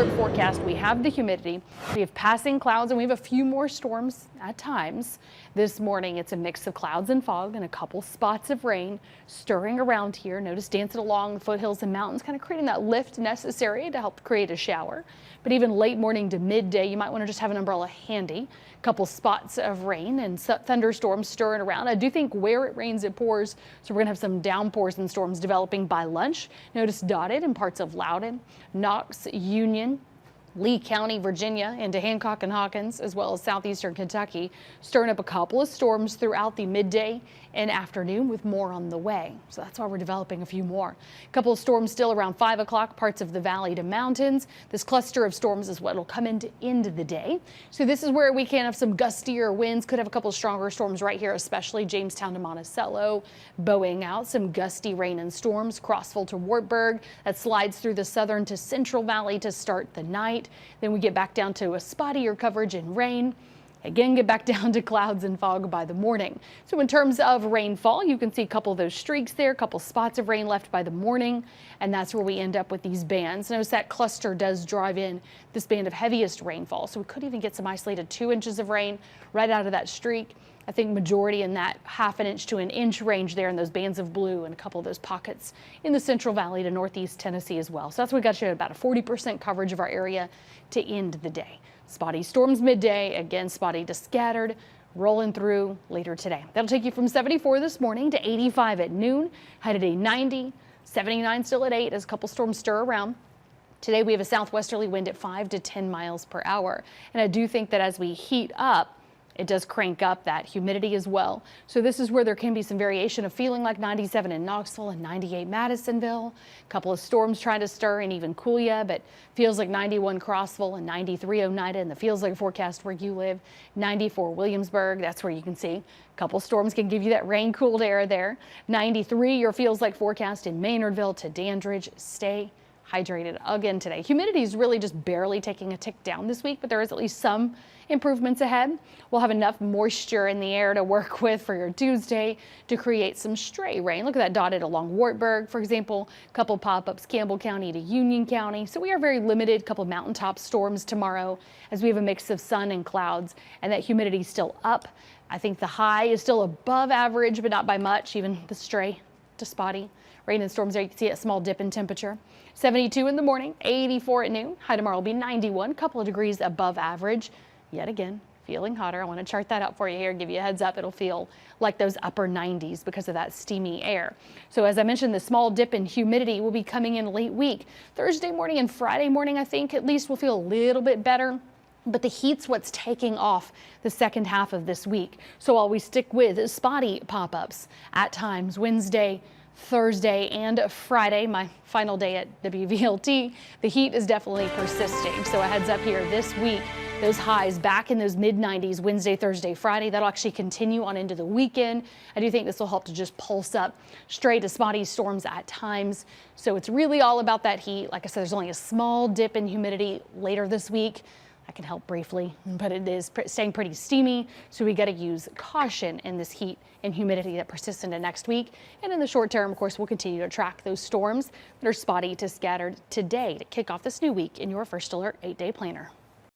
alert forecast, we have the humidity, we have passing clouds, and we have a few more storms at times. This morning, it's a mix of clouds and fog and a couple spots of rain stirring around here. Notice dancing along the foothills and mountains, kind of creating that lift necessary to help create a shower. But even late morning to midday, you might want to just have an umbrella handy. A couple spots of rain and thunderstorms stirring around. I do think where it rains, it pours. So we're going to have some downpours and storms developing by lunch. Notice dotted in parts of Loudoun, Knox, Union, Lee County, Virginia, into Hancock and Hawkins, as well as southeastern Kentucky, stirring up a couple of storms throughout the midday and afternoon with more on the way. So that's why we're developing a few more. A couple of storms still around 5 o'clock, parts of the valley to mountains. This cluster of storms is what will come into end of the day. So this is where we can have some gustier winds, could have a couple of stronger storms right here, especially Jamestown to Monticello, bowing out some gusty rain and storms. Crossville to Wartburg, that slides through the southern to central valley to start the night. Then we get back down to a spottier coverage and rain. Again, get back down to clouds and fog by the morning. So in terms of rainfall, you can see a couple of those streaks there, a couple spots of rain left by the morning, and that's where we end up with these bands. Notice that cluster does drive in this band of heaviest rainfall, so we could even get some isolated 2 inches of rain right out of that streak. I think majority in that ½ inch to an inch range there in those bands of blue and a couple of those pockets in the Central Valley to northeast Tennessee as well. So that's what we got you at about a 40% coverage of our area to end the day. Spotty storms midday, again spotty to scattered, rolling through later today. That'll take you from 74 this morning to 85 at noon, headed a 90, 79 still at 8 as a couple storms stir around. Today we have a southwesterly wind at 5 to 10 miles per hour. And I do think that as we heat up, it does crank up that humidity as well. So this is where there can be some variation of feeling like 97 in Knoxville and 98 Madisonville. A couple of storms trying to stir and even cool you, but feels like 91 Crossville and 93 Oneida and the feels like forecast where you live. 94 Williamsburg, that's where you can see. A couple storms can give you that rain cooled air there. 93 your feels like forecast in Maynardville to Dandridge. Stay hydrated again today. Humidity is really just barely taking a tick down this week, but there is at least some improvements ahead. We'll have enough moisture in the air to work with for your Tuesday to create some stray rain. Look at that dotted along Wartburg, for example. A couple pop-ups Campbell County to Union County. So we are very limited. A couple mountaintop storms tomorrow as we have a mix of sun and clouds, and that humidity is still up. I think the high is still above average, but not by much. Even the stray to spotty rain and storms there, you can see a small dip in temperature. 72 in the morning, 84 at noon. High tomorrow will be 91, a couple of degrees above average. Yet again, feeling hotter. I want to chart that out for you here, give you a heads up. It'll feel like those upper 90s because of that steamy air. So as I mentioned, the small dip in humidity will be coming in late week. Thursday morning and Friday morning, I think at least will feel a little bit better. But the heat's what's taking off the second half of this week. So while we stick with spotty pop-ups at times, Wednesday, Thursday and Friday, my final day at WVLT, the heat is definitely persisting. So a heads up here this week, those highs back in those mid-90s Wednesday, Thursday, Friday. That'll actually continue on into the weekend. I do think this will help to just pulse up stray to spotty storms at times. So it's really all about that heat. Like I said, there's only a small dip in humidity later this week. I can help briefly, but it is staying pretty steamy, so we got to use caution in this heat and humidity that persists into next week. And in the short term, of course, we'll continue to track those storms that are spotty to scattered today to kick off this new week in your First Alert 8-day planner.